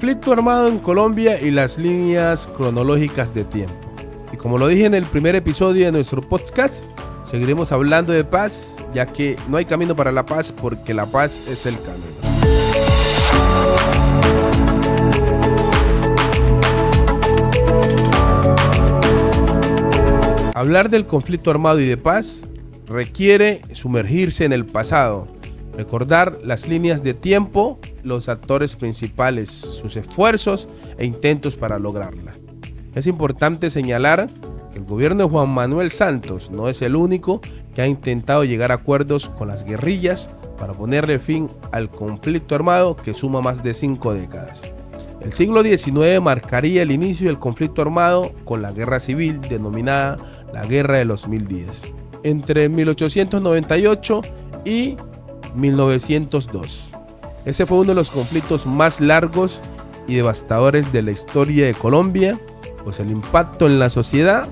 conflicto armado en Colombia y las líneas cronológicas de tiempo. Y como lo dije en el primer episodio de nuestro podcast, seguiremos hablando de paz, ya que no hay camino para la paz porque la paz es el camino. Hablar del conflicto armado y de paz requiere sumergirse en el pasado, recordar las líneas de tiempo, los actores principales, sus esfuerzos e intentos para lograrla. Es importante señalar que el gobierno de Juan Manuel Santos no es el único que ha intentado llegar a acuerdos con las guerrillas para ponerle fin al conflicto armado que suma más de 5 décadas. El siglo XIX marcaría el inicio del conflicto armado con la guerra civil denominada la Guerra de los 1000 días, entre 1898 y 1902. Ese fue uno de los conflictos más largos y devastadores de la historia de Colombia, pues el impacto en la sociedad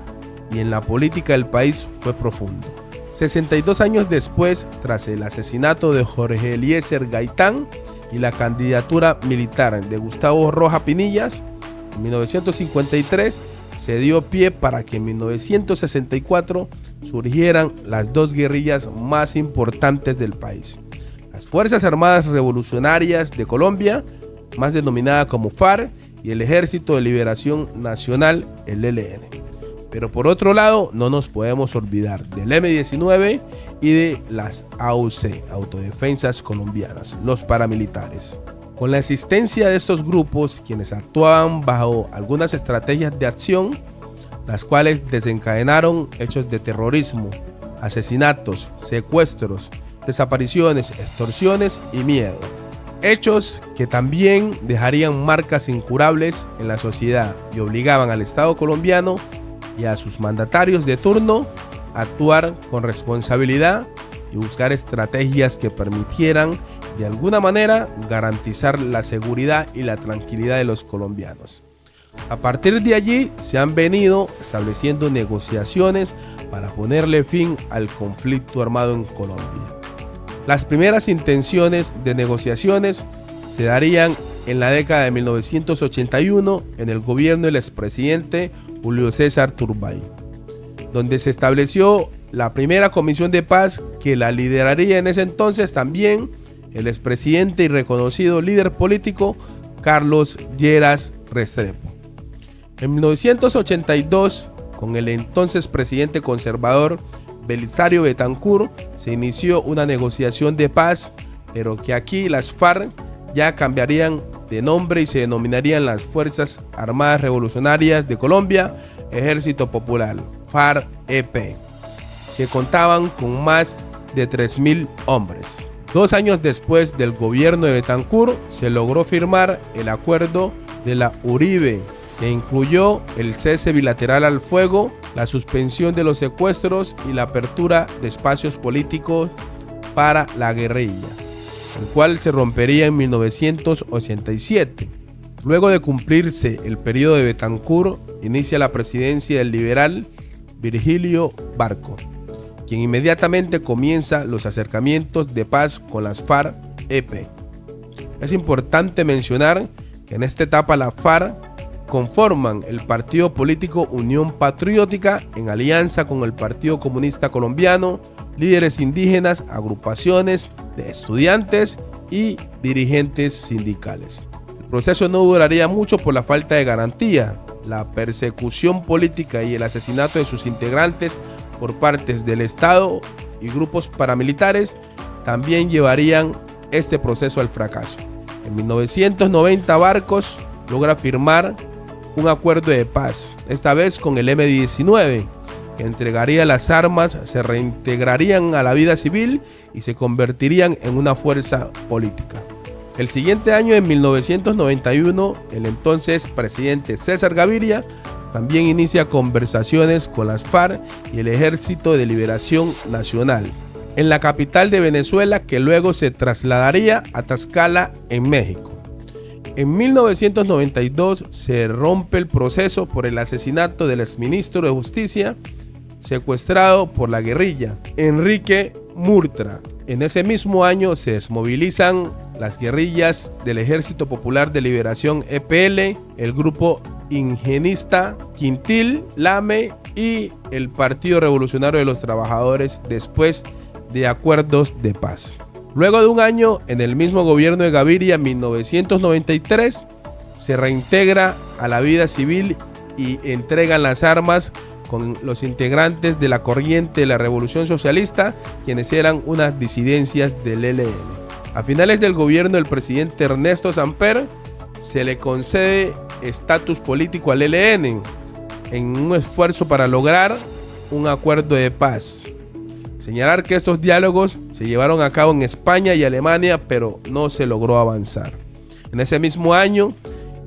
y en la política del país fue profundo. 62 años después, tras el asesinato de Jorge Eliezer Gaitán y la candidatura militar de Gustavo Roja Pinillas, en 1953 se dio pie para que en 1964 surgieran las dos guerrillas más importantes del país: las Fuerzas Armadas Revolucionarias de Colombia, más denominada como FARC, y el Ejército de Liberación Nacional, el ELN. Pero por otro lado, no nos podemos olvidar del M-19 y de las AUC, Autodefensas Colombianas, los paramilitares. Con la existencia de estos grupos, quienes actuaban bajo algunas estrategias de acción, las cuales desencadenaron hechos de terrorismo, asesinatos, secuestros, desapariciones, extorsiones y miedo. Hechos que también dejarían marcas incurables en la sociedad y obligaban al Estado colombiano y a sus mandatarios de turno a actuar con responsabilidad y buscar estrategias que permitieran de alguna manera garantizar la seguridad y la tranquilidad de los colombianos. A partir de allí se han venido estableciendo negociaciones para ponerle fin al conflicto armado en Colombia. Las primeras intenciones de negociaciones se darían en la década de 1981 en el gobierno del expresidente Julio César Turbay, donde se estableció la primera comisión de paz que la lideraría en ese entonces también el expresidente y reconocido líder político Carlos Lleras Restrepo. En 1982, con el entonces presidente conservador Belisario Betancur, se inició una negociación de paz, pero que aquí las FARC ya cambiarían de nombre y se denominarían las Fuerzas Armadas Revolucionarias de Colombia, Ejército Popular, FARC-EP, que contaban con más de 3.000 hombres. 2 años después del gobierno de Betancur, se logró firmar el acuerdo de la Uribe, que incluyó el cese bilateral al fuego, la suspensión de los secuestros y la apertura de espacios políticos para la guerrilla, el cual se rompería en 1987. Luego de cumplirse el periodo de Betancur, inicia la presidencia del liberal Virgilio Barco, quien inmediatamente comienza los acercamientos de paz con las FARC-EP. Es importante mencionar que en esta etapa la FARC conforman el partido político Unión Patriótica en alianza con el Partido Comunista Colombiano, líderes indígenas, agrupaciones de estudiantes y dirigentes sindicales. El proceso no duraría mucho por la falta de garantía, la persecución política y el asesinato de sus integrantes por partes del Estado y grupos paramilitares también llevarían este proceso al fracaso. En 1990 Barcos logra firmar un acuerdo de paz, esta vez con el M-19, que entregaría las armas, se reintegrarían a la vida civil y se convertirían en una fuerza política. El siguiente año, en 1991, el entonces presidente César Gaviria también inicia conversaciones con las FARC y el Ejército de Liberación Nacional en la capital de Venezuela, que luego se trasladaría a Tlaxcala, en México. En 1992 se rompe el proceso por el asesinato del exministro de Justicia, secuestrado por la guerrilla, Enrique Murtra. En ese mismo año se desmovilizan las guerrillas del Ejército Popular de Liberación EPL, el grupo indigenista Quintil, Lame y el Partido Revolucionario de los Trabajadores después de acuerdos de paz. Luego de un año en el mismo gobierno de Gaviria, en 1993, se reintegra a la vida civil y entregan las armas con los integrantes de la corriente de la Revolución Socialista, quienes eran unas disidencias del ELN. A finales del gobierno del presidente Ernesto Samper, se le concede estatus político al ELN en un esfuerzo para lograr un acuerdo de paz. Señalar que estos diálogos se llevaron a cabo en España y Alemania, pero no se logró avanzar. En ese mismo año,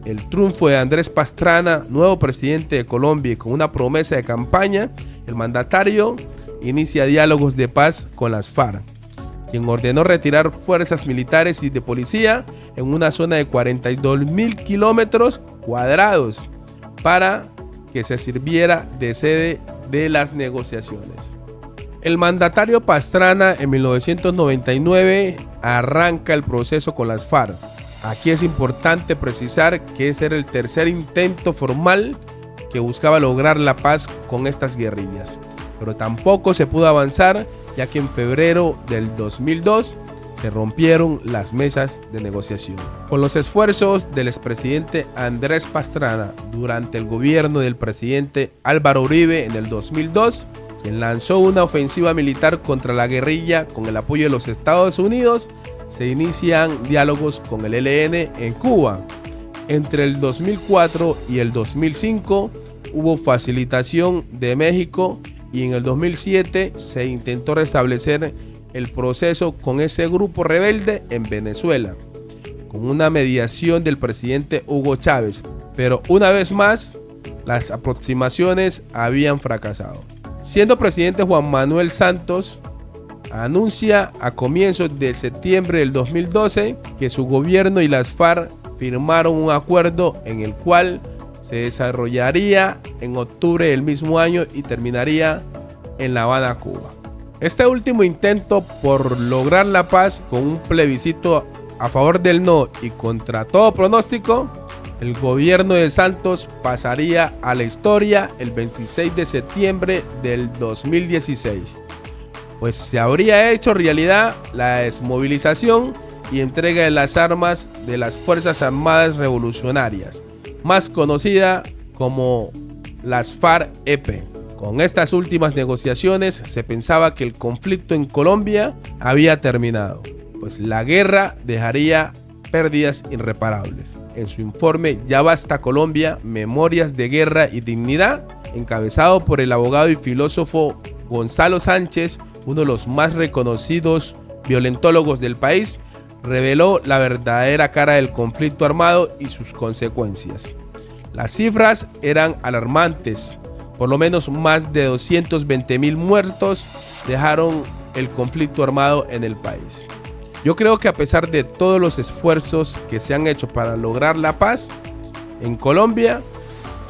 el triunfo de Andrés Pastrana, nuevo presidente de Colombia, y con una promesa de campaña, el mandatario inicia diálogos de paz con las FARC, quien ordenó retirar fuerzas militares y de policía en una zona de 42.000 kilómetros cuadrados para que se sirviera de sede de las negociaciones. El mandatario Pastrana en 1999 arranca el proceso con las FARC. Aquí es importante precisar que ese era el tercer intento formal que buscaba lograr la paz con estas guerrillas, pero tampoco se pudo avanzar, ya que en febrero del 2002 se rompieron las mesas de negociación. Con los esfuerzos del expresidente Andrés Pastrana durante el gobierno del presidente Álvaro Uribe en el 2002, quien lanzó una ofensiva militar contra la guerrilla con el apoyo de los Estados Unidos, se inician diálogos con el ELN en Cuba. Entre el 2004 y el 2005 hubo facilitación de México y en el 2007 se intentó restablecer el proceso con ese grupo rebelde en Venezuela, con una mediación del presidente Hugo Chávez, pero una vez más las aproximaciones habían fracasado. Siendo presidente Juan Manuel Santos, anuncia a comienzos de septiembre del 2012 que su gobierno y las FARC firmaron un acuerdo en el cual se desarrollaría en octubre del mismo año y terminaría en La Habana, Cuba. Este último intento por lograr la paz con un plebiscito a favor del no y contra todo pronóstico, el gobierno de Santos pasaría a la historia el 26 de septiembre del 2016, pues se habría hecho realidad la desmovilización y entrega de las armas de las Fuerzas Armadas Revolucionarias, más conocida como las FARC-EP. Con estas últimas negociaciones se pensaba que el conflicto en Colombia había terminado, pues la guerra dejaría pérdidas irreparables. En su informe Ya basta Colombia, Memorias de Guerra y Dignidad, encabezado por el abogado y filósofo Gonzalo Sánchez, uno de los más reconocidos violentólogos del país, reveló la verdadera cara del conflicto armado y sus consecuencias. Las cifras eran alarmantes. Por lo menos más de 220.000 muertos dejaron el conflicto armado en el país. Yo creo que a pesar de todos los esfuerzos que se han hecho para lograr la paz, en Colombia,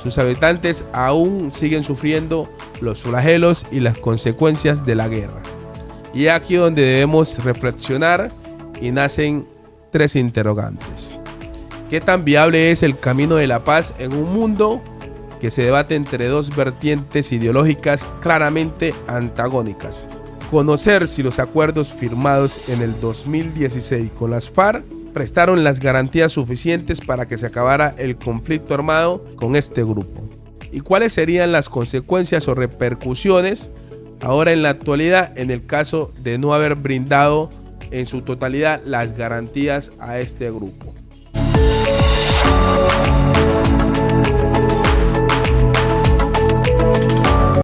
sus habitantes aún siguen sufriendo los flagelos y las consecuencias de la guerra. Y es aquí donde debemos reflexionar y nacen tres interrogantes. ¿Qué tan viable es el camino de la paz en un mundo que se debate entre dos vertientes ideológicas claramente antagónicas? Conocer si los acuerdos firmados en el 2016 con las FARC prestaron las garantías suficientes para que se acabara el conflicto armado con este grupo. ¿Y cuáles serían las consecuencias o repercusiones ahora en la actualidad en el caso de no haber brindado en su totalidad las garantías a este grupo?